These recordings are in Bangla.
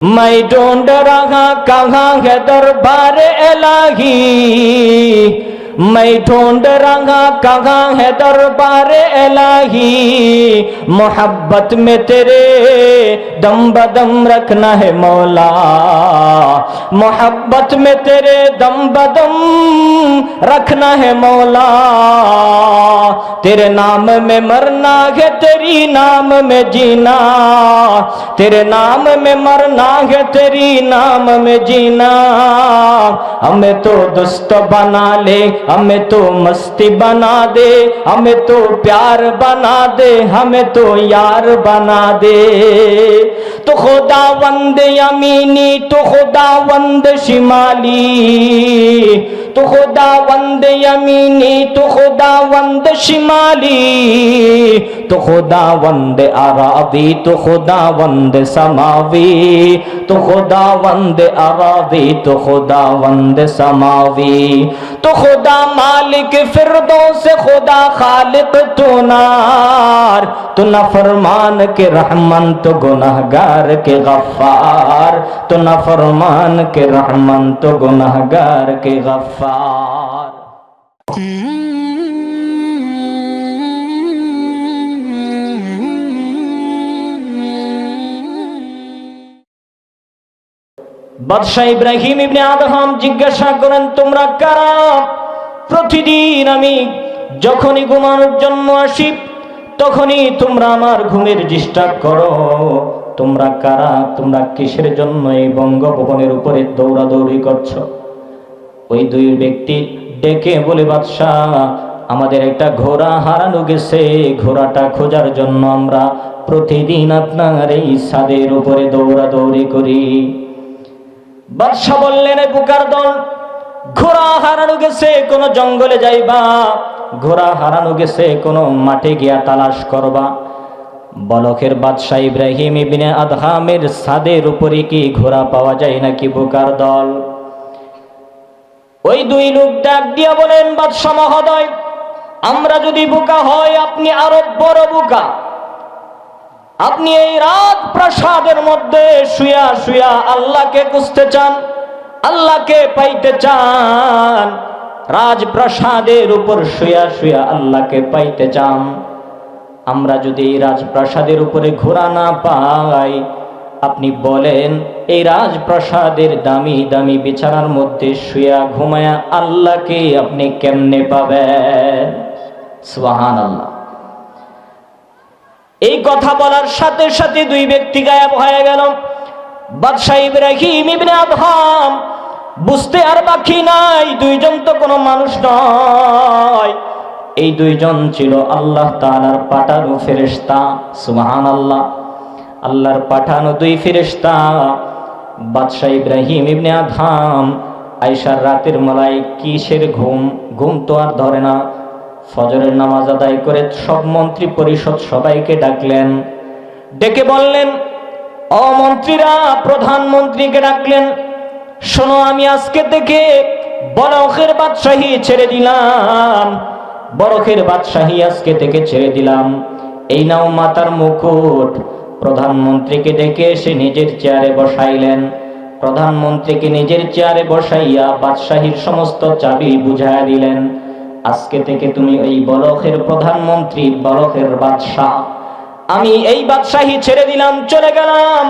मैं ढूंढ रहा कहाँ है दरबार इलाही, मैं ढूंढ रहा कहाँ है दरबार इलाही। मोहब्बत में तेरे दम बदम रखना है मौला, मोहब्बत में तेरे दम बदम रखना है मौला। तेरे नाम में मरना है, तेरी नाम में जीना, तेरे नाम में मरना है, तेरी नाम में जीना। हमें तो दोस्त बना ले, हमें तो मस्ती बना दे, हमें तो प्यार बना दे, हमें तो यार बना दे। तो खुदावंद यमीनी, तो खुदावंद शिमाली, तो खुदावंद यमीनी, तो खुदावंद शिमाली, तो खुदावंद अरादी, तो खुदावंद समावी, तो खुदावंद अरादी, तो खुदावंद समावी। तो खुदा मालिक फिरदौस, खुदा खालिक तो नार, तो नफरमान के रहमान, तो गुनहगार के गफ्फार, तो नफरमान के रहमान, तो गुनहगार के गफ्फार। বাদশাহ ইব্রাহিম ইবনে আদহাম জিজ্ঞাসা করেন, তোমরা কারা? প্রতিদিন আমি যখনই ঘুমানোর জন্য আসি তখনই তোমরা আমার ঘুমের ডিস্টার্ব করো। তোমরা কারা? তোমরা কিসের জন্য এই বঙ্গভবনের উপরে দৌড়াদৌড়ি করছো? ওই দুই ব্যক্তি ডেকে বলে, বাদশাহ, আমাদের একটা ঘোড়া হারানো গেছে, ঘোড়াটা খোঁজার জন্য আমরা প্রতিদিন আপনার এই ছাদের উপরে দৌড়াদৌড়ি করি। বাদশাহ বললেন, বুকার দল, ঘোড়া হারানো গেছে কোন জঙ্গলে যাইবা, ঘোড়া হারানো গেছে কোন মাঠে গিয়া তালাশ করবা। বলখের বাদশাহ ইব্রাহিম ইবনে আদহামের ছাদের উপরে কি ঘোড়া পাওয়া যায় নাকি বুকার দল? ওই দুই লোক ডাক দিয়া বলেন, বাদশাহ মহোদয়, আমরা যদি বোকা হয় আপনি আরো বড় বোকা। আপনি এই রাত প্রাসাদের মধ্যে শুয়া শুয়া আল্লাহকে খুঁজতে চান, আল্লাহকে পাইতে চান, রাজপ্রাসাদের উপর শুয়া শুয়া আল্লাহকে পাইতে চান। আমরা যদি এই রাজপ্রাসাদের উপরে ঘোড়া না পাই, আপনি বলেন এই রাজপ্রাসাদের দামি দামি বিছানার মধ্যে শুয়া ঘুমায়া আল্লাহকে আপনি কেমনে পাবেন? সুবহানাল্লাহ। এই কথা বলার সাথে সাথে দুই ব্যক্তি গায়েব হয়ে গেল। বাদশাহ ইব্রাহিম ইবনে আদহাম বুঝতে আর বাকি নাই, দুইজন তো কোনো মানুষ নয়, এই দুইজন ছিল আল্লাহ তাআলার পাঠানো ফেরেশতা। সুবহানাল্লাহ। আল্লাহর পাঠানো দুই ফেরেশতা। বাদশাহ ইব্রাহিম ইবনে আদহাম আয়েশার রাতের বেলায় কিসের ঘুম, ঘুম তো আর ধরে না। ফজরের নামাজ আদায় করে সব মন্ত্রী পরিষদ সবাইকে ডাকলেন, ডেকে বললেন, ও মন্ত্রীরা, প্রধানমন্ত্রীকে ডাকলেন, শোনো, আমি আজকে থেকে বলখের বাদশাহী ছেড়ে দিলাম, বলখের বাদশাহী আজকে থেকে ছেড়ে দিলাম। এই নাও মাথার মুকুট। প্রধানমন্ত্রীকে ডেকে এসে নিজের চেয়ারে বসাইলেন। প্রধানমন্ত্রীকে নিজের চেয়ারে বসাইয়া বাদশাহীর সমস্ত চাবি বুঝাইয়া দিলেন, আজকে থেকে তুমি এই বলখের প্রধানমন্ত্রী, বলখের বাদশাহ। আমি এই বাদশাহী ছেড়ে দিলাম, চলে গেলাম,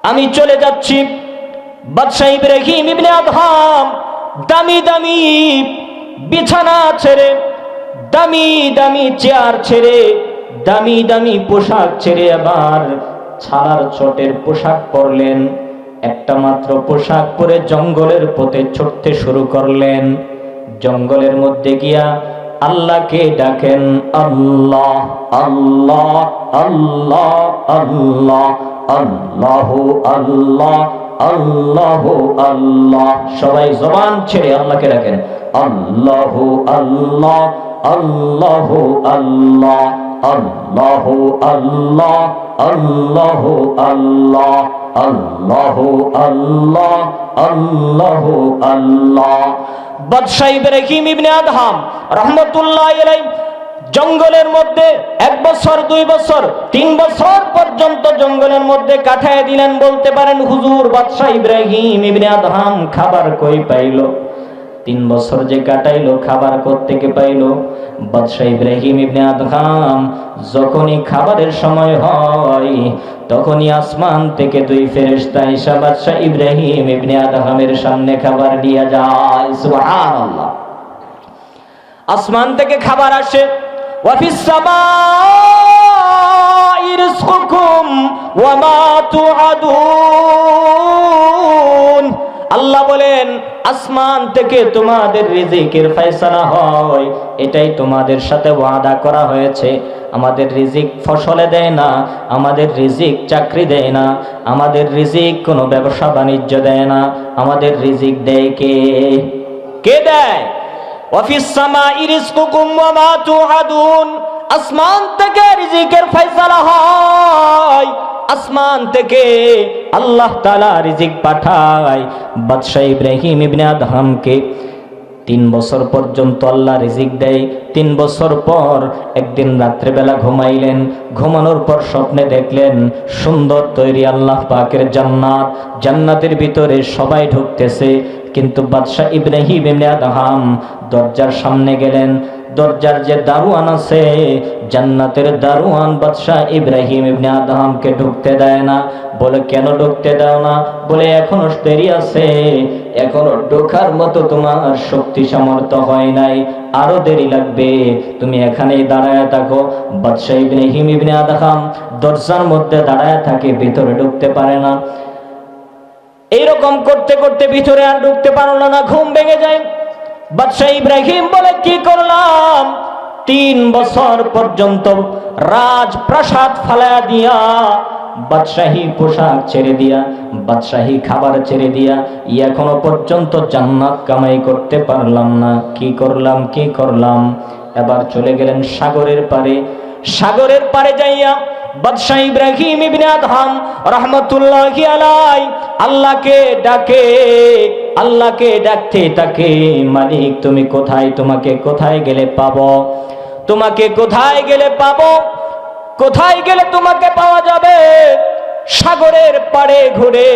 আমি চলে যাচ্ছি। বাদশাহ ইব্রাহিম ইবনে আদহাম দামি দামি বিছানা ছেড়ে, দামি দামি চেয়ার ছেড়ে, দামি দামি পোশাক ছেড়ে আবার ছালার চটের পোশাক পরলেন। একটা মাত্র পোশাক পরে জঙ্গলের পথে ছুটতে শুরু করলেন। জঙ্গলের মধ্যে গিয়া আল্লাহকে ডাকেন, আল্লাহ আল্লাহ আল্লাহ আল্লাহ আল্লাহু আল্লাহ আল্লাহু আল্লাহ। সবাই জবান ছেড়ে আল্লাহকে ডাকেন, আল্লাহু আল্লাহ আল্লাহু আল্লাহ আল্লাহু আল্লাহ আল্লাহু আল্লাহ আল্লাহু আল্লাহ আল্লাহু আল্লাহ। বাদশাহ ইব্রাহিম ইবনে আদহাম রাহমাতুল্লাহি আলাইহি জঙ্গলের মধ্যে 1 বছর 2 বছর 3 বছর পর্যন্ত জঙ্গলের মধ্যে কাটায় দিলেন। বলতে পারেন হুজুর বাদশা ইব্রাহিম ইবনে আদহাম খাবার কই পাইলো? 3 বছর যে কাটাইলো খাবার কোত্থেকে পাইলো? বাদশা ইব্রাহিম ইবনে আদহাম যখনই খাবারের সময় হয় তখনই আসমান থেকে 2 ফেরেশতা এসে বাদশা ইব্রাহিম ইবনে আদহামের সামনে খাবার নিয়ে যায়। সুবহানাল্লাহ। আসমান থেকে খাবার আসে। ওয়াফিস সামাই রিজকুকুম ওয়া মা তুআদুন। আল্লাহ বলেন আসমান থেকে তোমাদের রিজিকের ফয়সালা হয়, এটাই তোমাদের সাথে ওয়াদা করা হয়েছে। আমাদের রিজিক ফসলে দেয় না, আমাদের রিজিক চাকরি দেয় না, আমাদের রিজিক কোনো ব্যবসা বাণিজ্য দেয় না, আমাদের রিজিক দেয় কে? কে দেয়? ওয়াফিস সামাই রিজকুকুম ওয়া মা তুআদুন। আসমান থেকে রিজিকের ফয়সালা হয়, আসমান থেকে আল্লাহ তাআলা রিজিক পাঠায়। বাদশা ইব্রাহিম ইবনে আদহামকে 3 বছর পর্যন্ত আল্লাহ রিজিক দেয়। 3 বছর পর একদিন রাত্রেবেলা ঘুমাইলেন। ঘুমানোর পর স্বপ্নে দেখলেন সুন্দর তৈরি আল্লাহ পাকের জান্নাত, জান্নাতের ভিতরে সবাই ঢুকতেছে, কিন্তু বাদশা ইব্রাহিম ইবনে আদহাম দরজার সামনে গেলেন। দরজার যে দারোয়ান আছে, জান্নাতের দারোয়ান বাদশা ইব্রাহিম ইবনে আদহামকে ঢুকতে দেয় না। বলে কেন ঢুকতে দাও না? বলে এখনো দেরি আছে, এখনো ঢোকার মতো তোমার শক্তি সামর্থ্য হয় নাই, আরো দেরি লাগবে, তুমি এখানেই দাঁড়ায় থাকো। বাদশা ইব্রাহিম ইবনে আদহাম দরজার মধ্যে দাঁড়ায় থাকে, ভিতরে ঢুকতে পারে না। এইরকম করতে করতে ভিতরে আর ঢুকতে পারলো না, ঘুম ভেঙে যায়। বাদশা ইব্রাহিম বলে কি করলাম? 3 বছর পর্যন্ত রাজপ্রাসাদ ফালায়া দিয়া, বাদশাহী পোশাক ছেড়ে দিয়া, বাদশাহী খাবার ছেড়ে দিয়া এখনো পর্যন্ত জান্নাত কামাই করতে পারলাম না, কি করলাম? এবার চলে গেলেন সাগরের পারে। সাগরের পারে যাইয়া বাদশা ইব্রাহিম ইবনে আদহাম রাহমাতুল্লাহি আলাইহি আল্লাহকে ডাকে। আল্লাহকে ডাকতে তাকে, মালিক তুমি কোথায়? তোমাকে কোথায় গেলে পাবো? তোমাকে কোথায় গেলে পাবো? কোথায় গেলে তোমাকে পাওয়া যাবে? সাগরের পাড়ে ঘুরে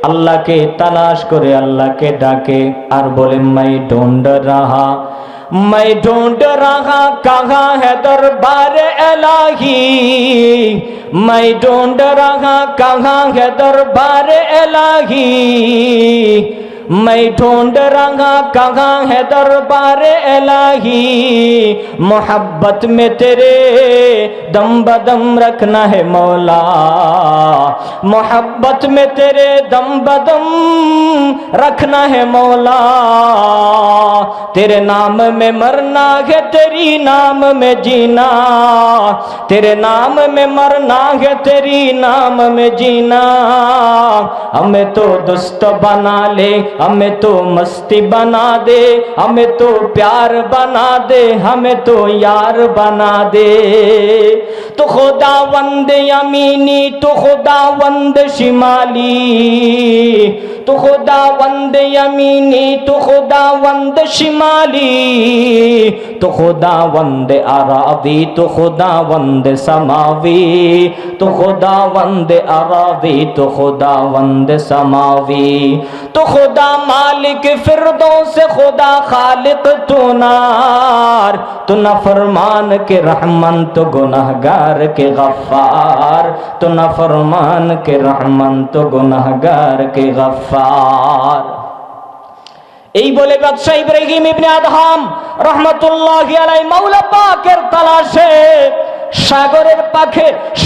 আল্লাহকে তালাশ করে আল্লাহকে ডাকে আর বলে মাই ডোন্ট রাহা, मैं ढूंढ रहा कहाँ है दरबार इलाही, मैं ढूंढ रहा कहाँ है दरबार इलाही, मैं ढूंढ रहा कहाँ है दरबार इलाही, मोहब्बत में तेरे दम बदम रखना है मौला, मोहब्बत में तेरे दम बदम रखना है मौला, तेरे नाम में मरना है तेरी नाम में जीना, तेरे नाम में मरना है तेरी नाम में जीना, हमें तो दोस्त बना ले, हमें तो मस्ती बना दे, हमें तो प्यार बना दे, हमें तो यार बना दे, तो खुदावंद यमीनी तो खुदावंद शिमाली, तो खुदावंद यमीनी तो खुदावंद शिमाली, तो खुदावंद अरादी तो खुदावंद समावी, तो खुदावंद अरादी तो खुदावंद समावी, तो खुदा मालिक फिरदौस खुदा खालिक तो नार, तो नफरमान के रहमान तो गुनाहगार के गफ्फार, तो नफरमान के रहमान तो गुनाहगार के गफ्फार। এই বলে বাদশা ইব্রাহিম ইবনে আদহাম রাহমাতুল্লাহি আলাইহি মাওলা পাকের তালাশে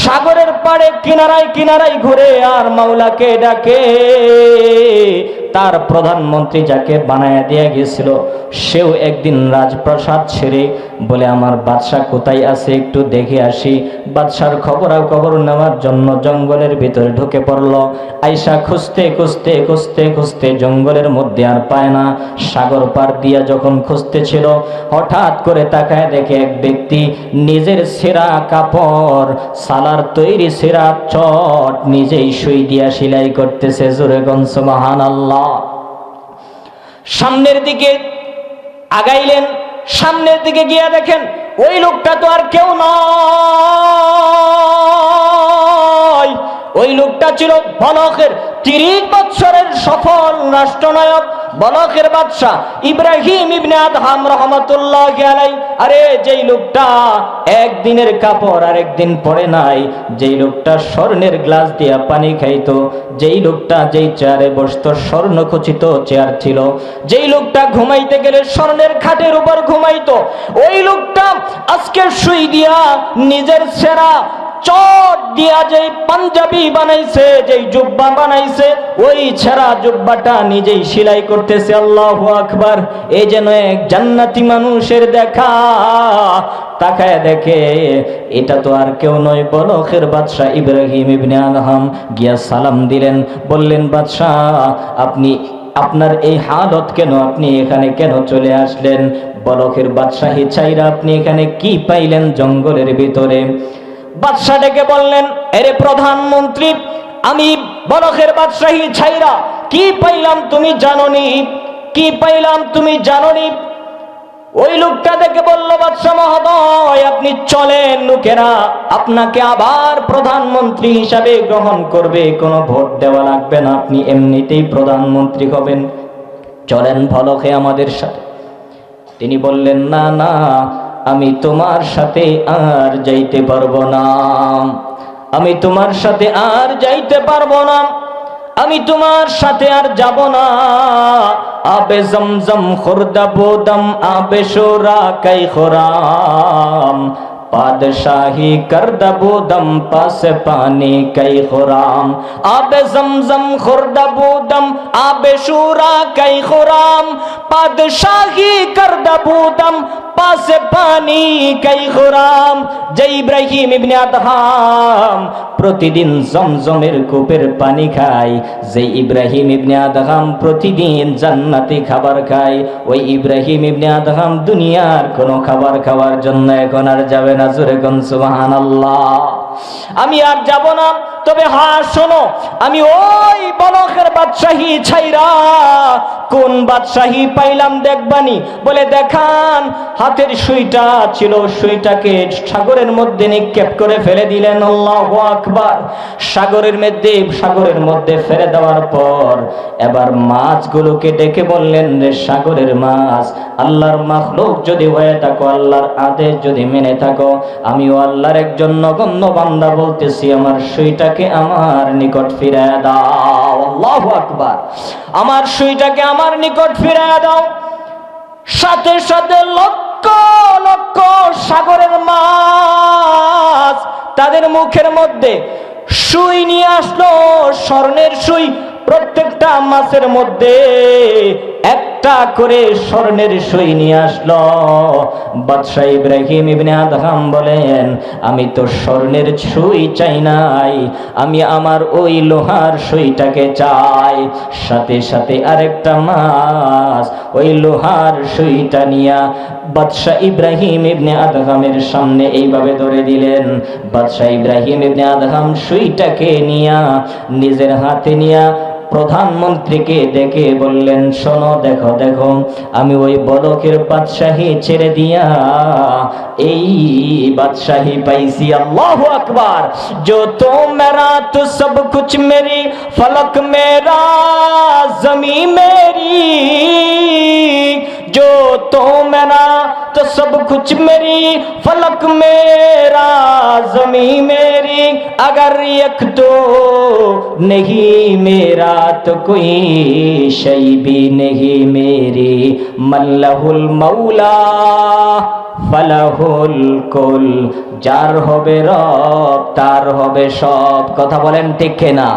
সাগরের পাড়ে কিনারায় কিনারায় ঘুরে আর মাওলাকে ডাকে। তার প্রধানমন্ত্রী যাকে বানায়া দিয়ে গেছিল সেও একদিন রাজপ্রাসাদ ছেড়ে বলে আমার বাদশা কোথায় আছে একটু দেখে আসি। বাদশার খবর নেওয়ার জন্য জঙ্গলের ভিতরে ঢুকে পড়ল। আয়সা খুঁজতে খুঁজতে খুঁজতে খুঁজতে জঙ্গলের মধ্যে আর পায় না। সাগর পার দিয়া যখন খুঁজতেছিল হঠাৎ করে তাকায় দেখে এক ব্যক্তি নিজের ছেঁড়া কাপড়, সালার তৈরি ছেঁড়া চট নিজেই সুই দিয়া সেলাই করতেছে। জোরে গন সুবহানাল্লাহ। সামনের দিকে আগাইলেন, সামনের দিকে গিয়া দেখেন ওই লোকটা তো আর কেউ নয়, ওই লোকটা ছিল বলকের 30 বছরের সফল রাষ্ট্রনায়ক, বলকের বাদশা ইব্রাহিম ইবনে আদহাম রহমাতুল্লাহি আলাইহি। আরে যেই লোকটা একদিনের কাপড় আরেকদিন পরে নাই, যেই লোকটা স্বর্ণের গ্লাস দিয়া পানি খাইতো, যেই লোকটা যেই চেয়ারে বসতো স্বর্ণখচিত চেয়ার ছিল, যেই লোকটা ঘুমাইতে গেলে স্বর্ণের খাটের উপর ঘুমাইতো, ওই লোকটা আজকে শুই দিয়া নিজের সেরা চট দিয়া যেই পাঞ্জাবি বানাইছে, যেই জুব্বা বানাইছে, ওই ছেঁড়া জুব্বাটা নিজেই সেলাই করতেছে। আল্লাহু আকবার। এই যেন এক জান্নাতি মানুষের দেখা। তাকায় দেখে এটা তো আর কেউ নয়, বলখের বাদশা ইব্রাহিম ইবনে আদহাম। গিয়া সালাম দিলেন, বললেন বাদশাহ আপনি, আপনার এই হালত কেন, আপনি এখানে কেন চলে আসলেন? বলখের বাদশাহী চাইরা আপনি এখানে কি পাইলেন জঙ্গলের ভিতরে? বাদশা ডেকে বললেন, এরে প্রধানমন্ত্রী, আমি বলখের বাদশাহী ছাইরা কি পাইলাম তুমি জানোনি? কি পাইলাম তুমি জানোনি? ওই লোকটা দেখে বলল, বাদশা মহোদয় আপনি চলেন, লোকেরা আপনাকে আবার প্রধানমন্ত্রী হিসাবে গ্রহণ করবে, কোনো ভোট দেওয়া লাগবে না, আপনি এমনিতেই প্রধানমন্ত্রী হবেন, চলেন বলখে আমাদের সাথে। তিনি বললেন, না না, আমি তোমার সাথে আর যাইতে পারবো না, আমি তোমার সাথে আর যাইতে পারবো না, আমি তোমার সাথে আর যাব না। আবে জমজম খুরদা বোদম আবে শোরা কাই খোরাম, पादशाही कर दबूदम पास पानी कई खुराम, आबे जमजम खुर्दबूदम आबे शूरा कई खुराम, पादशाही कर दबूदम पास पानी कई खुराम। যে ইব্রাহিম ইবনে আদহাম প্রতিদিন জমজমের কূপের পানি খায়, যে ইব্রাহিম ইবনে আদহাম প্রতিদিন জান্নাতি খাবার খায়, ওই ইব্রাহিম ইবনে আদহাম দুনিয়ার কোনো খাবার খাওয়ার জন্য এখন আর যাবে না। জোরে কোন সুবহানাল্লাহ। আমি আর যাব না, তবে হ্যাঁ শোনো, আমি ওই বলখের বাদশাহী ছাইরা কোন বাদশাহী পাইলাম দেখবানি? বলে দেখান। হাতের সুইটা ছিল, সুইটাকে সাগরের মধ্যে নিক্ষেপ করে ফেলে দিলেন। আল্লাহু আকবার। সাগরের মধ্যে ফেলে দেওয়ার পর এবার মাছগুলোকে ডেকে বললেন, রে সাগরের মাছ, আল্লাহর মাখলুক যদি হয়ে থাকো, আল্লাহর আদেশ যদি মেনে থাকো, আমিও আল্লাহর একজন নগণ্য বান্দা বলতেছি, আমার সুইটাকে আমার নিকট ফিরায় দাও। আল্লাহু আকবার। আমার সুইটাকে আমার নিকট ফিরায় দাও। সাথে সাথে লক্ষ লক্ষ সাগরের মাছ তাদের মুখের মধ্যে সুই নিয়ে আসলো, স্বর্ণের সুই। প্রত্যেকটা মাছের মধ্যে একটা করে স্বর্ণের সুই নিয়ে আসলো। বাদশা ইব্রাহিম ইবনে আদহাম বলেন, আমি তো স্বর্ণের সুই চাই নাই, আমি আমার ওই লোহার সুইটাকে চাই। সাথে সাথে আরেকটা মাছ ওই লোহার সুইটা নিয়া বাদশা ইব্রাহিম ইবনে আদহামের সামনে এইভাবে ধরে দিলেন। বাদশা ইব্রাহিম ইবনে আদহাম সুইটাকে নিয়া নিজের হাতে নিয়া প্রধানমন্ত্রীকে ডেকে বললেন, শোনো, দেখো দেখো, আমি ওই বলকের বাদশাহী ছেড়ে দিয়া এই বাদশাহী পাইছি। আল্লাহু আকবার। जो तो मेरा तो सब कुछ मेरी, फलक मेरा जमी मेरी, जो तो मेरा तो सब कुछ मेरी, फलक मेरा जमी मेरी, अगर एक तो नहीं मेरा तो कोई शै भी नहीं मेरी, मल्लहुल मौला ফালাহুল কুল। যার হবে রব তার হবে সব। কথা বলেন ঠিক কিনা?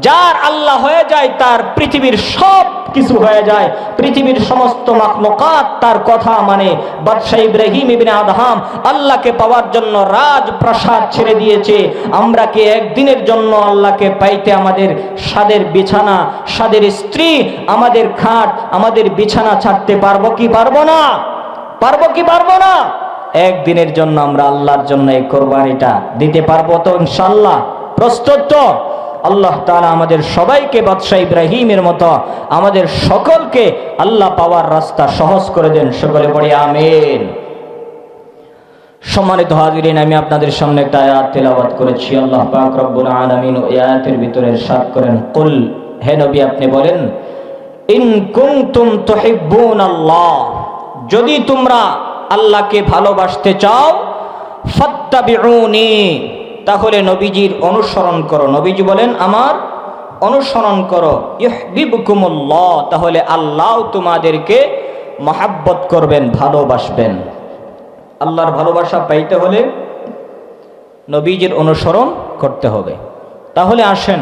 যার আল্লাহ হয়ে যায় তার পৃথিবীর সব কিছু হয়ে যায়, পৃথিবীর সমস্ত মাখলুকাত তার কথা মানে। বাদশা ইব্রাহিম ইবনে আদহাম আল্লাহকে পাওয়ার জন্য রাজপ্রাসাদ ছেড়ে দিয়েছে। আমরা কি একদিনের জন্য আল্লাহকে পাইতে আমাদের সাদের বিছানা, সাদের স্ত্রী, আমাদের খাট, আমাদের বিছানা ছাড়তে পারবো কি পারবো না? পারবো কি পারবো না? একদিনের জন্য আমরা আল্লাহর জন্য এই কোরবানিটা দিতে পারবো তো ইনশাআল্লাহ? প্রস্তুত তো? আল্লাহ তাআলা আমাদের সবাইকে বাদশা ইব্রাহিমের মতো আমাদের সকলকে আল্লাহ পাওয়ার রাস্তা সহজ করে দেন। সকলে পড়ি আমিন। সম্মানিত হাজিরিন, আমি আপনাদের সামনে একটা আয়াত তেলাওয়াত করেছি। আল্লাহ পাক রব্বুল আলামিন ওই আয়াতের ভিতরে ইরশাদ করেন, কুল, হে নবী আপনি বলেন, ইন কুনতুম তুহিব্বুনাল্লাহ, যদি তোমরা আল্লাহকে ভালোবাসতে চাও, ফাত্তাবিউনি, তাহলে নবীজির অনুসরণ করো। নবীজি বলেন আমার অনুসরণ করো। ইউহিব্বুকুমুল্লাহ, তাহলে আল্লাহ তোমাদেরকে মহাব্বত করবেন, ভালোবাসবেন। আল্লাহর ভালোবাসা পাইতে হলে নবীজির অনুসরণ করতে হবে। তাহলে আসেন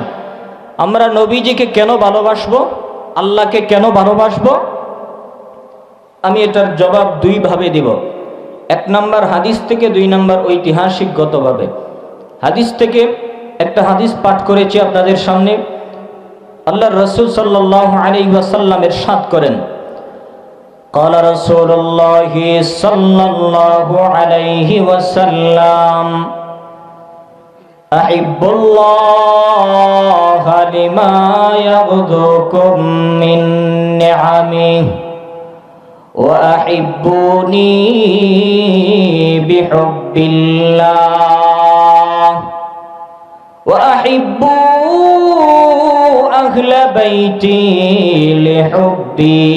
আমরা নবীজিকে কেন ভালোবাসবো, আল্লাহকে কেন ভালোবাসবো? আমি এটার জবাব দুইভাবে দিব। এক নাম্বার হাদিস থেকে, দুই নাম্বার ঐতিহাসিকগতভাবে। হাদিস থেকে একটা হাদিস পাঠ করেছি আপনাদের সামনে। আল্লাহর রাসূল সাল্লাল্লাহু আলাইহি ওয়াসাল্লাম ইরশাদ করেন, قال رسول الله صلى الله عليه وسلم أحب الله لما يغدكم من نعمه وأحبوني بحب الله وأحبوا أهل بيتي لحبي।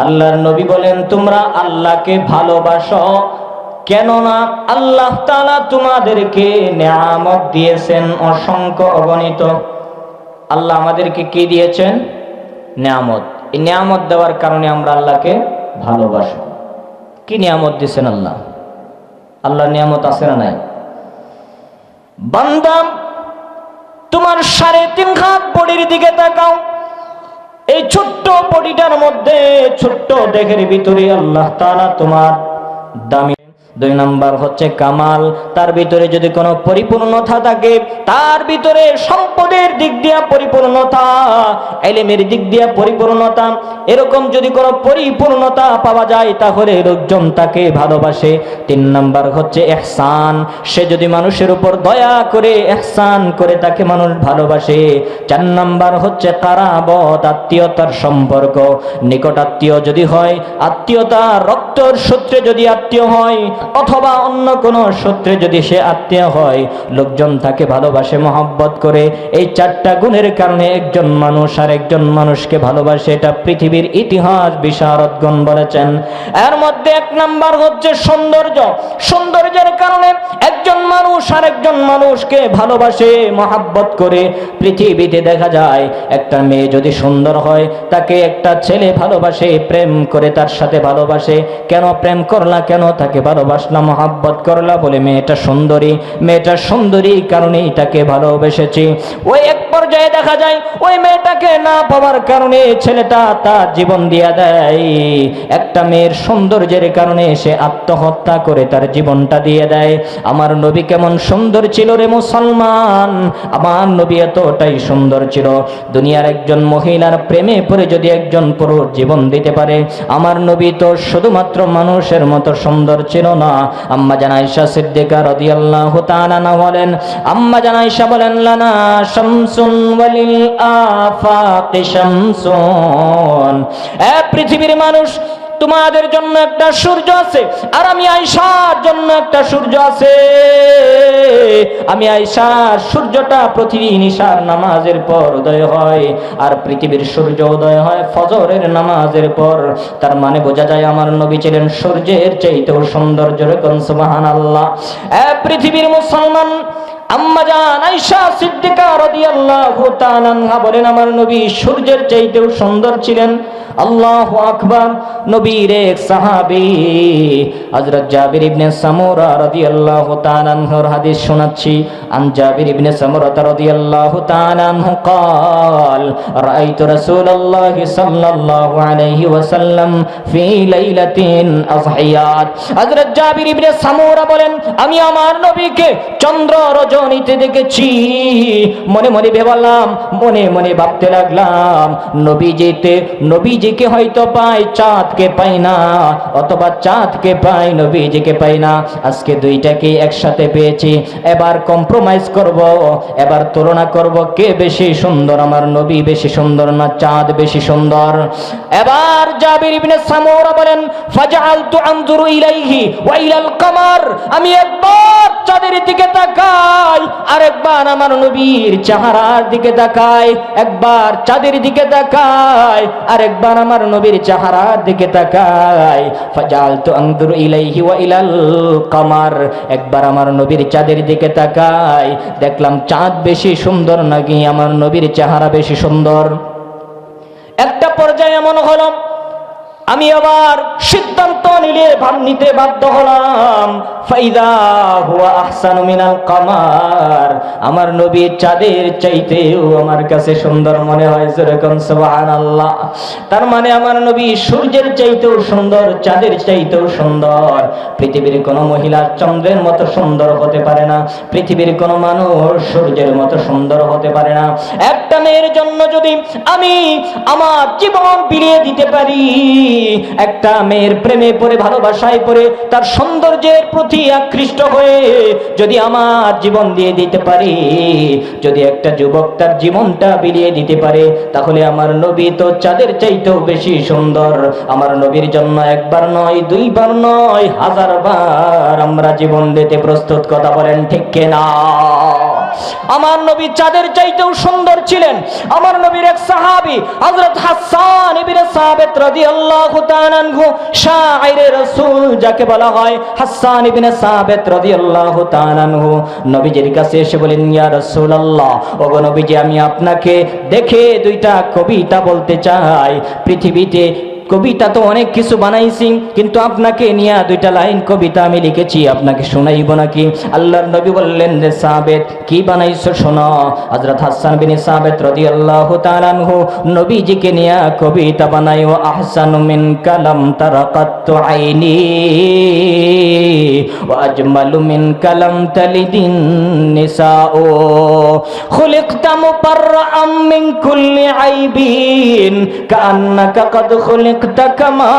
আল্লাহর নবী বলেন, তোমরা আল্লাহকে ভালোবাসো, কেননা আল্লাহ তাআলা তোমাদেরকে নিয়ামত দিয়েছেন অসংখ্য অগণিত। আল্লাহ আমাদেরকে কি দিয়েছেন? নিয়ামত। এই নিয়ামত দেওয়ার কারণে আমরা আল্লাহকে ভালোবাসি। কি নিয়ামত দিয়েছেন আল্লাহ? আল্লাহর নিয়ামত আছে না নাই? বান্দা, তোমার 3.5 হাত বডির দিকে তাকাও। এই ছোট্ট বডিটার মধ্যে, ছোট্ট দেহের ভিতরে আল্লাহ তাআলা তোমার দামি। 2 নাম্বার হচ্ছে কামাল। তার ভিতরে যদি কোনো পরিপূর্ণতা থাকে, তার ভিতরে সম্পদের দিক দিয়ে পরিপূর্ণতা, ইলমের দিক দিয়ে পরিপূর্ণতা, এরকম যদি কোনো পরিপূর্ণতা পাওয়া যায় তাহলে লোকজন তাকে ভালোবাসে। 3 নাম্বার হচ্ছে ইহসান। সে যদি মানুষের উপর দয়া করে, ইহসান করে, তাকে মানুষ ভালোবাসে। 4 নাম্বার হচ্ছে কারাবত, আত্মীয়তার সম্পর্ক। নিকট আত্মীয় যদি হয়, আত্মীয়তা রক্তের সূত্রে যদি আত্মীয় হয়, অথবা অন্য কোন সূত্রে যদি সে আত্মীয় হয়, লোকজন তাকে ভালোবাসে, মহব্বত করে। এই 4টা গুণের কারণে একজন মানুষ আর একজন মানুষকে ভালোবাসে। এটা পৃথিবীর ইতিহাস বিশারদগণ বলেছেন। এর মধ্যে 1 নাম্বার হচ্ছে সৌন্দর্য। সৌন্দর্যের কারণে একজন মানুষ আর একজন মানুষকে ভালোবাসে, মহব্বত করে। পৃথিবীতে দেখা যায় একটা মেয়ে যদি সুন্দর হয়, তাকে একটা ছেলে ভালোবাসে, প্রেম করে তার সাথে ভালোবাসে। কেন প্রেম করলা, কেন তাকে ভালোবাসলা, মহব্বত করলা? বলে মেয়েটা সুন্দরী, মেয়েটা সুন্দরী কারণেই তাকে ভালোবেসেছি। ওই এক পর্যায়ে দেখা যায় ওই মেয়েটাকে না পাওয়ার কারণে ছেলেটা তার জীবন দিয়ে দেয়। একটা মেয়ের সৌন্দর্যের কারণে সে আত্মহত্যা করে তার জীবনটা দিয়ে দেয়। আমার নবী কেমন সুন্দর ছিল রে মুসলমান! আমার নবী এতটাই সুন্দর ছিল, দুনিয়ার একজন মহিলার প্রেমে পড়ে যদি একজন পুরুষ জীবন দিতে পারে, আমার নবী তো শুধুমাত্র মানুষের মতো সুন্দর ছিল না। আম্মা জান আয়েশা সিদ্দিকা রাদিয়াল্লাহু তাআলা আনহা বলেন, আম্মা জান আয়েশা বলেন, লানা শামসুন ওয়ালিল আফাকি শামসুন। এ পৃথিবীর মানুষ, তোমাদের জন্য একটা সূর্য আছে, আর আমি আয়েশার জন্য একটা সূর্য আছে। আমি আয়েশার সূর্যটা প্রতিদিন ইশার নামাজের পর উদয় হয়, আর পৃথিবীর সূর্য উদয় হয় ফজরের নামাজের পর। তার মানে বোঝা যায় আমার নবী ছিলেন সূর্যের চাইতেও সুন্দর। জোরে কোন সুবহানাল্লাহ। এ পৃথিবীর মুসলমান, আম্মা জান আয়েশা সিদ্দিকা রাদিয়াল্লাহু তাআলা আনহা বলেন, আমার নবী সূর্যের চাইতেও সুন্দর ছিলেন। আল্লাহু আকবার। নবীর এক সাহাবী হযরত জাবির ইবনে সামুরা রাদিয়াল্লাহু তাআলা আনহুর হাদিস শোনাচ্ছি। আন জাবির ইবনে সামুরা রাদিয়াল্লাহু তাআলা আনহু قال রাআইতু রাসূলুল্লাহ সাল্লাল্লাহু আলাইহি ওয়াসাল্লাম ফি লাইলাতিন আযহিয়াত। হযরত জাবির ইবনে সামুরা বলেন, আমি আমার নবীকে চন্দ্র রজনী রজনীতে দেখেছি। মনে মনে ভেবালাম, মনে মনে ভাবতে লাগলাম, নবীজিকে হয়তো পাই, চাঁদকে পাই না, অথবা চাঁদকে পাই, নবীজিকে পাই না। আজকে দুইটাকে একসাথে পেয়েছি, এবার কম্প্রোমাইজ করব, এবার তুলনা করব, কে বেশি সুন্দর, আমার নবী বেশি সুন্দর না চাঁদ বেশি সুন্দর? এবার জাবির ইবনে সামুরা বলেন, ফাজআলতু আনজুরু ইলাইহি ওয়া ইলাল কামার, আমি একবার চাঁদের দিকে তাকাই, আরেকবার আমার নবীর চেহারার দিকে তাকাই, একবার চাঁদের দিকে তাকাই, আরেকবার আমার নবীর চেহারার দিকে তাকাই। ফাজআলতু আনজুরু ইলাইহি ওয়া ইলাল কামার, একবার আমার নবীর চাঁদের দিকে তাকাই, দেখলাম চাঁদ বেশি সুন্দর নাকি আমার নবীর চেহারা বেশি সুন্দর। একটা পর্যায়ে এমন হলো, আমি আবার সিদ্ধান্ত নিতে বাধ্য হলাম, ফাইদা হুয়া আহসানু মিনাল কামার, আমার নবী চাঁদের চাইতেও আমার কাছে সুন্দর মনে হয়। যেরকম সুবহানাল্লাহ। তার মানে আমার নবী সূর্যের চাইতেও সুন্দর, চাঁদের চাইতেও সুন্দর। পৃথিবীর কোনো মহিলা চন্দ্রের মতো সুন্দর হতে পারে না, পৃথিবীর কোনো মানুষ সূর্যের মতো সুন্দর হতে পারে না। একটা মেয়ের জন্য যদি আমি আমার জীবন বিলিয়ে দিতে পারি, একটা মেয়ের প্রেমে পড়ে, ভালোবাসায় পড়ে, তার সৌন্দর্যের প্রতি আকৃষ্ট হয়ে যদি আমার জীবন দিয়ে দিতে পারি, যদি একটা যুবক তার জীবনটা বিলিয়ে দিতে পারে, তাহলে আমার নবী তো চাঁদের চাইতেও বেশি সুন্দর। আমার নবীর জন্য একবার নয়, দুইবার নয়, 1000 বার আমরা জীবন দিতে প্রস্তুত। কথা বলেন ঠিক কিনা? আমার নবী চাঁদের চাইতেও সুন্দর ছিলেন। আমার নবীর এক সাহাবী হযরত হাসান ইবনে সাবিত রাদিয়াল্লাহু তাআলা আনহু, শায়রে রাসূল যাকে বলা হয়, হাসান ইবনে সাবিত রাদিয়াল্লাহু তাআলা আনহু নবীজির কাছে এসে বলেন, ইয়া রাসূলুল্লাহ, ওগো নবীজি, আমি আপনাকে দেখে দুইটা কবিতা বলতে চাই। পৃথিবীতে কবিতা তো অনেক কিছু বানাইছি, কিন্তু আপনাকে নিয়ে দুইটা লাইন কবিতা আমি লিখেছি, আপনাকে শোনাইব নাকি? আল্লাহর নবী বললেন, রে সাবিত, কি বানাইছো শোনো। হযরত হাসান বিন সাবিত রাদিয়াল্লাহু তাআলা আনহু নবীজিকে নিয়ে কবিতা বানায়, ওয়া আহসানু মিন কালাম তারাকাতু আইনি ওয়া আজমালু মিন কালাম তালিদিন নিসাউ খুলিকতা মুবাররাআম মিন কুল্লি আইবিন কাআন্নাকা কাদ কামা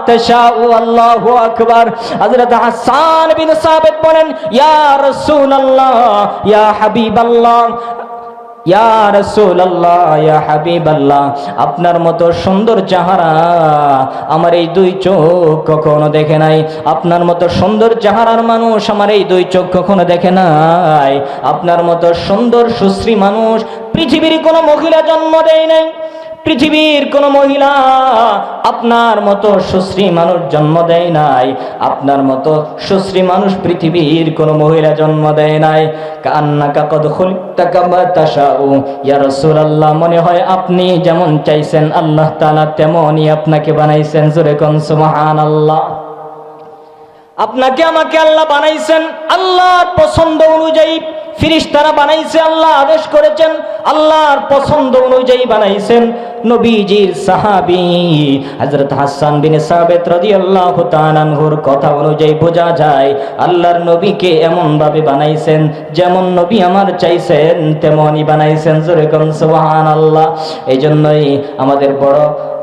তাশাউ। আল্লাহু আকবার। হযরত হাসান বিন সাবিত বলেন, ইয়া রাসূলুল্লাহ, ইয়া হাবিবাল্লাহ, ইয়া রাসূলুল্লাহ, ইয়া হাবিবাল্লাহ, আপনার মতো সুন্দর চেহারা আমার এই দুই চোখ কখনো দেখে নাই। আপনার মতো সুন্দর চেহারার মানুষ আমার এই দুই চোখ কখনো দেখে নাই। আপনার মতো সুন্দর সুশ্রী মানুষ পৃথিবীর কোনো মহিলা জন্ম দেয় নাই। পৃথিবীর কোন মহিলা আপনার মতো সুশ্রী মানুষ জন্ম দেয় নাই। আপনার মতো সুশ্রী মানুষ পৃথিবীর কোন মহিলা জন্ম দেয় নাই। কান্নাকা কদ খুলিকতা কামা তাশাউ। ইয়া রাসূলুল্লাহ, মনে হয় আপনি যেমন চাইছেন আল্লাহ তাআলা তেমনই আপনাকে বানাইছেন। জোরে কোন সুবহানাল্লাহ। আপনাকে আমাকে আল্লাহ বানাইছেন আল্লাহর পছন্দ অনুযায়ী। ফেরেশতারা বানাইছে, আল্লাহ আদেশ করেছেন, আল্লাহর পছন্দ অনুযায়ী বানাইছেন। নবীজির সাহাবী হযরত হাসান বিন সাবিত রাদিয়াল্লাহু তাআলা আনহুর কথা অনুযায়ী বোঝা যায় আল্লাহর নবীকে এমন ভাবে বানাইছেন যেমন নবী আমার চাইছেন তেমনই বানাইছেন। জোরে কোন সুবহানাল্লাহ। এইজন্যই আমাদের বড়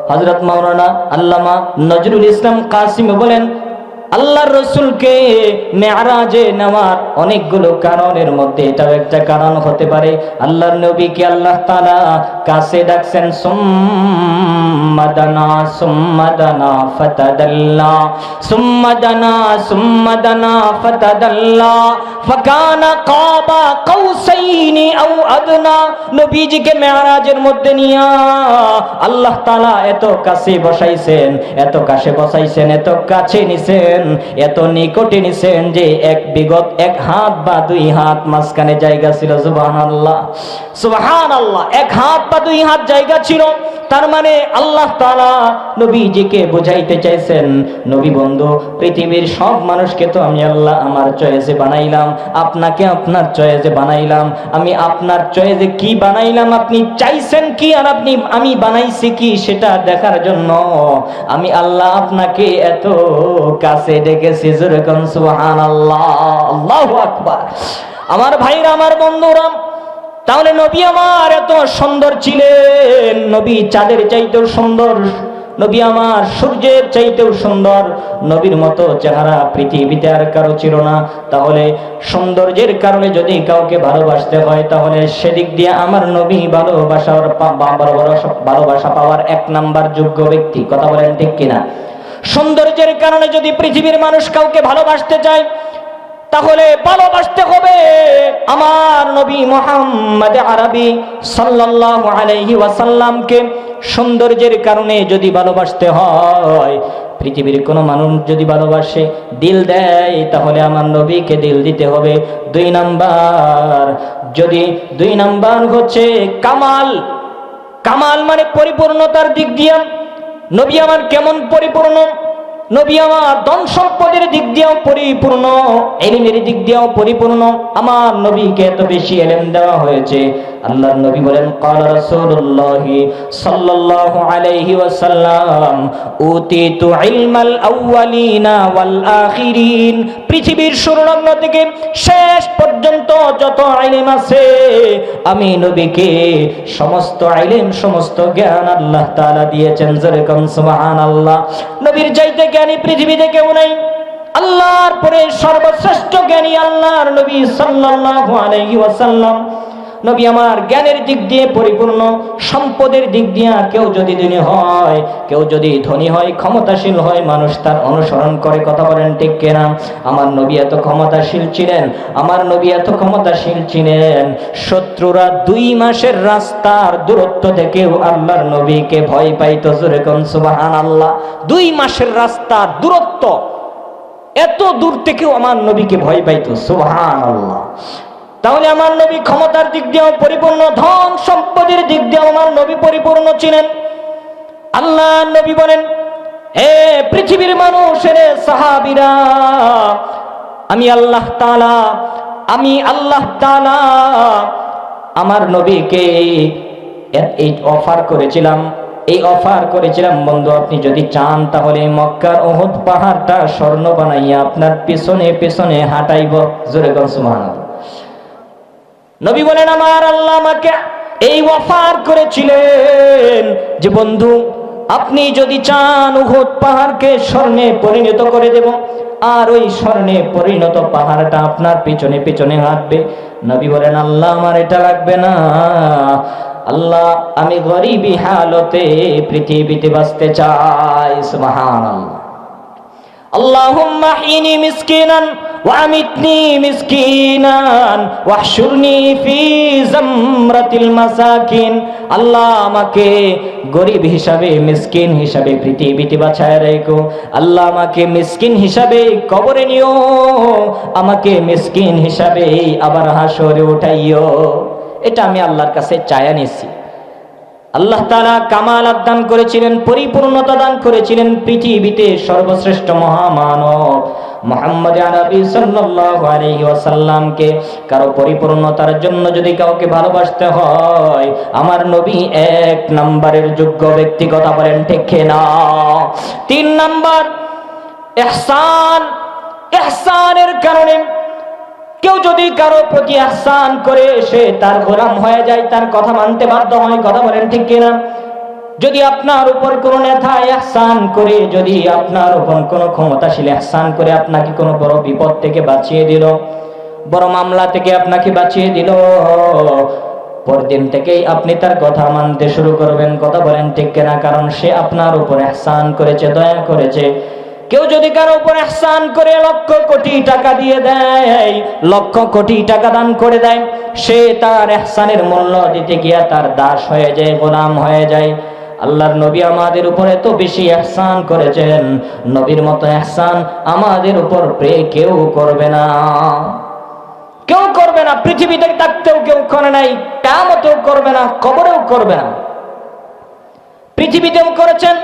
হযরত মাওলানা আল্লামা নজরুল ইসলাম কাসিমি বলেন, আল্লাহর রাসূলকে মেরাজে নেওয়ার অনেকগুলো কারণের মধ্যে এটাও একটা কারণ হতে পারে। আল্লাহর নবীকে আল্লাহ তাআলা কাছে ডাকছেন, সুম্মা দানা ফাতাদাল্লা, সুম্মা দানা ফাতাদাল্লা ফাকানা কাবা কাউসাইনি আও আদনা। নবীজিকে মেরাজের মধ্যে নিয়া আল্লাহ তাআলা এত কাছে বসাইছেন, এত কাছে বসাইছেন, এত কাছে নিছেন, এত নিকটে নিছেন যে বিগত 1 হাত বা 2 হাত মাঝখানে জায়গা ছিল। সুবহানাল্লাহ, সুবহানাল্লাহ। 1 হাত বা 2 হাত জায়গা ছিল। তার মানে আল্লাহ তাআলা নবীজিকে বুঝাইতে চাইছেন, নবী বন্ধু, পৃথিবীর সব মানুষকে তো আমি আল্লাহ আমার চয়েসে বানাইলাম, আপনাকে আপনার চয়েসে বানাইলাম, আমি আপনার চয়েসে কি বানাইলাম, আপনি চাইছেন কি আর আমি বানাইছি কি সেটা দেখার জন্য আমি আল্লাহ আপনাকে এত কাছে ডেকেছি। যেরকম সুবহানাল্লাহ, আল্লাহু আকবার। আমার ভাইরা, আমার বন্ধুরা, তাহলে নবী আমার এত সুন্দর ছিলেন, নবী চাঁদের চাইতেও সুন্দর, নবী আমার সূর্যের চাইতেও সুন্দর, নবীর মতো চেহারা পৃথিবীতে আর কারো ছিল না। তাহলে সৌন্দর্যের কারণে যদি কাউকে ভালোবাসতে হয়, তাহলে সেদিক দিয়ে আমার নবী ভালোবাসা পাওয়ার 1 নাম্বার যোগ্য ব্যক্তি। কথা বলেন ঠিক কিনা? সৌন্দর্যের কারণে যদি পৃথিবীর মানুষ কাউকে ভালোবাসতে চায়, তাহলে ভালোবাসতে হবে আমার নবী মুহাম্মদ আরবি সাল্লাল্লাহু আলাইহি ওয়াসাল্লামকে। সৌন্দর্যের কারণে যদি ভালোবাসতে হয়, পৃথিবীর কোনো মানুষ যদি ভালোবাসে, দিল দেয়, তাহলে আমার নবীকে দিল দিতে হবে। 2 নাম্বার হচ্ছে কামাল। কামাল মানে পরিপূর্ণতার দিক দিয়ে নবী আমার কেমন পরিপূর্ণ? নবী আমার ধন সম্পদের দিক দিয়েও পরিপূর্ণ, ইলমের দিক দিয়েও পরিপূর্ণ। আমার নবীকে এত বেশি ইলম দেওয়া হয়েছে, আল্লাহর নবী বলেন, ক্বালা রাসূলুল্লাহ সাল্লাল্লাহু আলাইহি ওয়াসাল্লাম, উতিতু ইলমাল আউয়ালিনা ওয়াল আখিরিন। পৃথিবীর শুরুলগ্ন থেকে শেষ পর্যন্ত যত ইলম আছে, আমি নবীকে সমস্ত ইলম, সমস্ত জ্ঞান আল্লাহ তাআলা দিয়েছেন। যেরকম সুবহানাল্লাহ। নবীর চাইতে জ্ঞানী পৃথিবীতে কেউ নাই। আল্লাহর পরে সর্বশ্রেষ্ঠ জ্ঞানী আল্লাহর নবী সাল্লাল্লাহু আলাইহি ওয়াসাল্লাম। নবী আমার জ্ঞানের দিক দিয়ে পরিপূর্ণ, সম্পদের দিক দিয়ে কেউ যদি ধনী হয়, কেউ যদি ধনী হয়, ক্ষমতাশীল হয়, মানুষ তার অনুসরণ করে। কথা বলেন ঠিক কিনা? আমার নবী এত ক্ষমতাশীল ছিলেন, আমার নবী এত ক্ষমতাশীল ছিলেন, শত্রুরা 2 মাসের রাস্তার দূরত্ব থেকেও আল্লাহর নবীকে ভয় পাইত। যেরকম সুবহানাল্লাহ। 2 মাসের রাস্তার দূরত্ব, এত দূর থেকেও আমার নবীকে ভয় পাইত। সুবহানাল্লাহ। তাহলে আমার নবী ক্ষমতার দিক দিয়েও পরিপূর্ণ, ধন সম্পদের দিক দিয়েও আমার নবী পরিপূর্ণ ছিলেন। আল্লাহ নবী বলেন, হে পৃথিবীর মানুষের সাহাবীরা, আমি আল্লাহ তাআলা আমার নবীকে এই অফার করেছিলাম, বন্ধু, আপনি যদি চান তাহলে মক্কার উহুদ পাহাড়টা স্বর্ণ বানাইয়া আপনার পিছনে পিছনে হাঁটাইব। জোরে বল সুবহানাল্লাহ। নবী বলেন, আমার আল্লাহ আমাকে এই অফার করেছিলেন যে বন্ধু, আপনি যদি চান উহুদ পাহাড়কে স্বর্ণে পরিণত করে দেব, আর ওই স্বর্ণে পরিণত পাহাড়টা আপনার পিছনে পিছনে হাঁটবে। নবী বলেন, আল্লাহ আমার এটা লাগবে না, আল্লাহ আমি গরিবী হালতে পৃথিবীতে বাঁচতে চাই। সুবহানাল্লাহ। আল্লাহুম্মা হিনি মিসকিনান ওয়া আমিতনি মিসকিনান ওয়াহশুরনি ফি জামরাতিল মাসাকিন। আল্লাহ আমাকে গরিব হিসাবে, মিসকিন হিসাবে পৃথিবীতে বাঁচায় রেখো। আল্লাহ আমাকে মিসকিন হিসাবে কবরে নিও, আমাকে মিসকিন হিসাবে আবার হাসরে উঠাইও। এটা আমি আল্লাহর কাছে চায়া নিছি। আল্লাহ তাআলা কামাল দান করেছিলেন, পরিপূর্ণতা দান করেছিলেন পৃথিবীতে সর্বশ্রেষ্ঠ মহামানব মুহাম্মদ আরবি সাল্লাল্লাহু আলাইহি ওয়াসাল্লামকে। কারো পরিপূর্ণতার জন্য যদি কাউকে ভালোবাসতে হয়, আমার নবী 1 নম্বরের যোগ্য ব্যক্তি। কথা বলেন ঠিক কিনা? 3 নাম্বার ইহসান। ইহসানের কারণে কেউ যদি কারো প্রতি ইহসান করে, সে তার গোলাম হয়ে যায়, তার কথা মানতে বাধ্য হয়। কথা বলেন ঠিক কিনা? যদি আপনার উপর কোনো নেতা ইহসান করে, যদি আপনার উপর কোনো ক্ষমতাশীল ইহসান করে, আপনাকে কোনো বড় বিপদ থেকে বাঁচিয়ে দিল, বড় মামলা থেকে আপনাকে বাঁচিয়ে দিল, পরদিন থেকেই আপনি তার কথা মানতে শুরু করবেন। কথা বলেন ঠিক কিনা? কারণ সে আপনার উপর ইহসান করেছে, দয়া করেছে। কেউ যদি কারো উপর ইহসান করে লক্ষ কোটি টাকা দিয়ে দেয়, লক্ষ কোটি টাকা দান করে দেয়, সে তার ইহসানের মূল্য দিতে গিয়া তার দাস হয়ে যায়, গোলাম হয়ে যায়। আল্লাহর নবী আমাদের উপর এত বেশি ইহসান করেছেন, নবীর মতো ইহসান আমাদের উপর কেউ করবে না, কেউ করবে না। পৃথিবীতে থাকতেও কেউ করে নাই, কিয়ামতেও করবে না, কবরেও করবে না। পৃথিবীতেও করেছেন,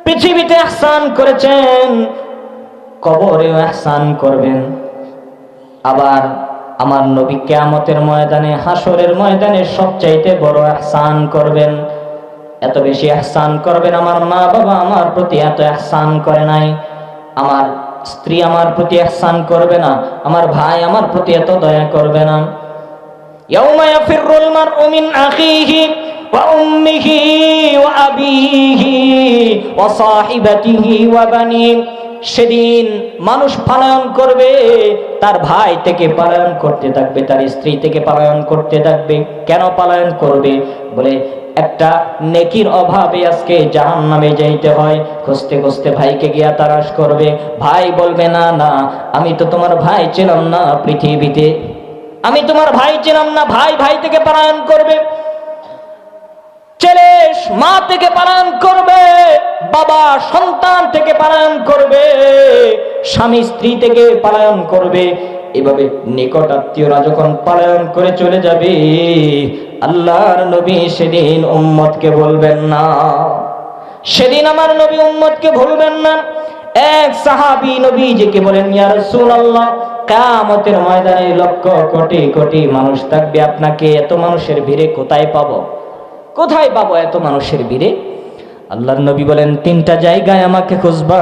পৃথিবীতে ইহসান করেছেন, কবরেও ইহসান করবেন। আবার আমার নবী কিয়ামতের ময়দানে, হাসরের ময়দানে সবচাইতে বড় ইহসান করবেন। এত বেশি ইহসান করবেন, আমার মা বাবা আমার প্রতি এত ইহসান করে নাই, আমার স্ত্রী আমার প্রতি ইহসান করবে না, আমার ভাই আমার প্রতি এত দয়া করবে না। ইয়াউমা ইয়াফিরুল মারউ মিন আখিহি ওয়া উম্মিহি ওয়া আবিহি ওয়া সাহিবাতিহি ওয়া বানিহি। সেদিন মানুষ পলায়ন করবে, তার ভাই থেকে পলায়ন করতে থাকবে, তার স্ত্রী থেকে পলায়ন করতে থাকবে। কেন পলায়ন করবে? বলে একটা নেকির অভাবে আজকে জাহান্নামে যাইতে হয়। খুঁজতে খুঁজতে ভাইকে গিয়া তালাশ করবে। ভাই বলবে না না, আমি তো তোমার ভাই ছিলাম না পৃথিবীতে, আমি তোমার ভাই ছিলাম না। ভাই ভাই থেকে পলায়ন করবে, ছেলে মা থেকে পলায়ন করবে, বাবা সন্তান থেকে পলায়ন করবে, স্বামী স্ত্রী থেকে পলায়ন করবে। এভাবে নিকট আত্মীয়রা যখন পলায়ন করে চলে যাবে, আল্লাহর নবী সেদিন উম্মতকে বলবেন না, সেদিন আমার নবী উম্মতকে ভুলবেন না। এক সাহাবী নবীজিকে বলেন, ইয়া রাসূলুল্লাহ, কিয়ামতের ময়দানে লক্ষ কোটি কোটি মানুষ থাকবে, আপনাকে এত মানুষের ভিড়ে কোথায় পাবো? কোথায় পাবো এত মানুষের ভিড়ে? আল্লাহর নবী বলেন, তিনটা জায়গায় আমাকে খুঁজবা।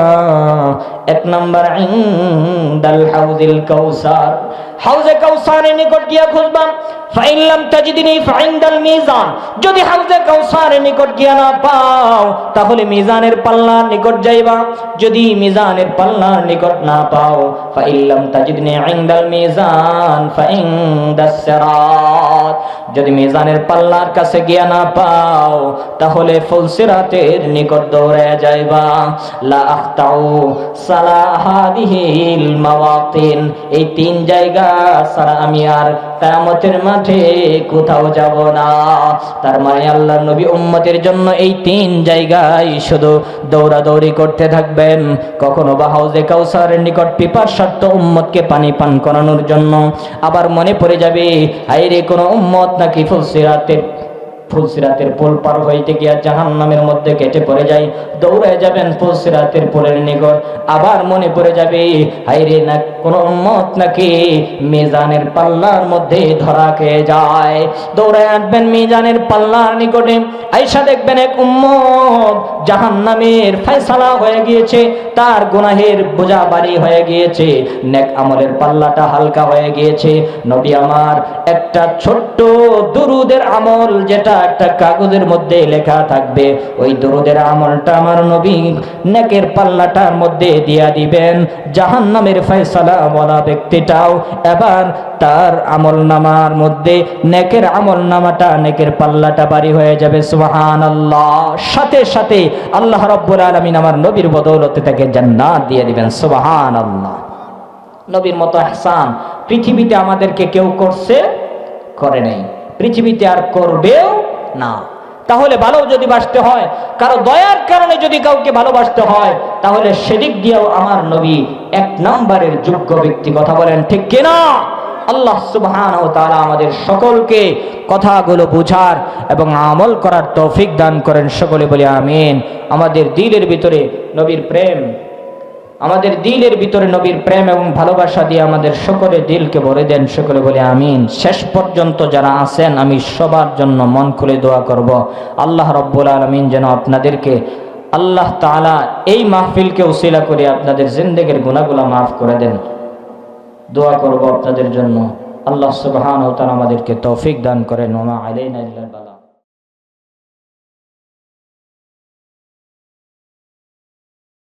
এক নাম্বার ইনদাল হাউজিল কাউসার, হাউজে কাউসারের নিকট গিয়া খুঁজবা। ফাইন লাম তাজিদনি ফাইনদাল মিজান, যদি হাউজে কাউসারের নিকট গিয়া না পাও তাহলে মিজানের পাল্লার নিকট যাইবা। যদি মিজানের পাল্লার নিকট না পাও, ফাইন লাম তাজিদনি ইনদাল মিজান ফাইনদাস সিরাত, যদি মিজানের পাল্লার কাছে গিয়া না পাও তাহলে ফুলসিরাতের নিকট দৌড়ে যাইবা। লা আখতাউ সালাহাদিহিল মাওয়াতিন, এই তিন জায়গা ছাড়া আমি আর কিয়ামতের মাঠে কোথাও যাব না। তার মানে আল্লাহর নবী উম্মতের জন্য এই তিন জায়গায় শুধু দৌড়াদৌড়ি করতে থাকবেন। কখনো বা হাউজে কাউসারের নিকট পিপাসার্ত উম্মতকে পানি পান করানোর জন্য, আবার মনে পড়ে যাবে হায়রে কোন উম্মত নাকি ফুলসিরাতের পুল পার হইতে গিয়া জাহান্নামের মধ্যে কেটে পড়ে যায়, দৌড়ে যাবেন ফুলসিরাতের পুলের নিকট। আবার মনে পড়ে যাবে হায়রে না কোন উম্মত নাকি মিজানের পাল্লার মধ্যে ধরা খেয়ে যায়, দৌড়ে আসবেন মিজানের পাল্লার নিকটে। আয়েশা দেখবেন এক উম্মত জাহান্নামের ফয়সালা হয়ে গিয়েছে, তার গুনাহের বোঝা ভারী হয়ে গিয়েছে, নেক আমলের পাল্লাটা হালকা হয়ে গিয়েছে। নবী আমার একটা ছোট্ট দুরুদের আমল, যেটা একটা কাগজের মধ্যে লেখা থাকবে, ওই দরুদের আমলটা আমার নবী নেকের পাল্লাটার মধ্যে দিয়া দিবেন। জাহান্নামের ফয়সালা ওয়ালা ব্যক্তিটাও এবার তার আমলনামার মধ্যে নেকের আমলনামাটা, নেকের পাল্লাটা ভারী হয়ে যাবে। সুবহানাল্লাহ। সাথে সাথে আল্লাহ রাব্বুল আলামিন আমার নবীর বদৌলতে তাকে জান্নাত দিয়ে দিবেন। সুবহানাল্লাহ। নবীর মতো ইহসান পৃথিবীতে আমাদেরকে কেউ করছে? করে নাই, পৃথিবীতে আর করবেও না। তাহলে ভালো যদি বাসতে হয়, কারো দয়ার কারণে যদি কাউকে ভালোবাসতে হয়, তাহলে সেদিক দিয়েও আমার নবী এক নম্বরের যোগ্য ব্যক্তি। কথা বলেন ঠিক কিনা? আল্লাহ সুবহানাহু ওয়া তাআলা আমাদের সকলকে কথাগুলো বুঝার এবং আমল করার তৌফিক দান করেন। সকলে বলি আমিন। আমাদের দিলের ভিতরে নবীর প্রেম, আমাদের দিলের ভিতরে নবীর প্রেম এবং ভালোবাসা দিয়ে আমাদের সকলের দিলকে ভরে দেন। সকলে বলে আমিন। শেষ পর্যন্ত যারা আছেন, আমি সবার জন্য মন খুলে দোয়া করব, আল্লাহ রাব্বুল আলামিন যেন আপনাদেরকে, আল্লাহ তাআলা এই মাহফিলকে উসিলা করে আপনাদের জিন্দেগীর গুনাহগুলো মাফ করে দেন। দোয়া করব আপনাদের জন্য। আল্লাহ সুবহানাহু ওয়া তাআলা আমাদেরকে তৌফিক দান করেন। ওয়া মা আলাইনা ইল্লাল বালাগ।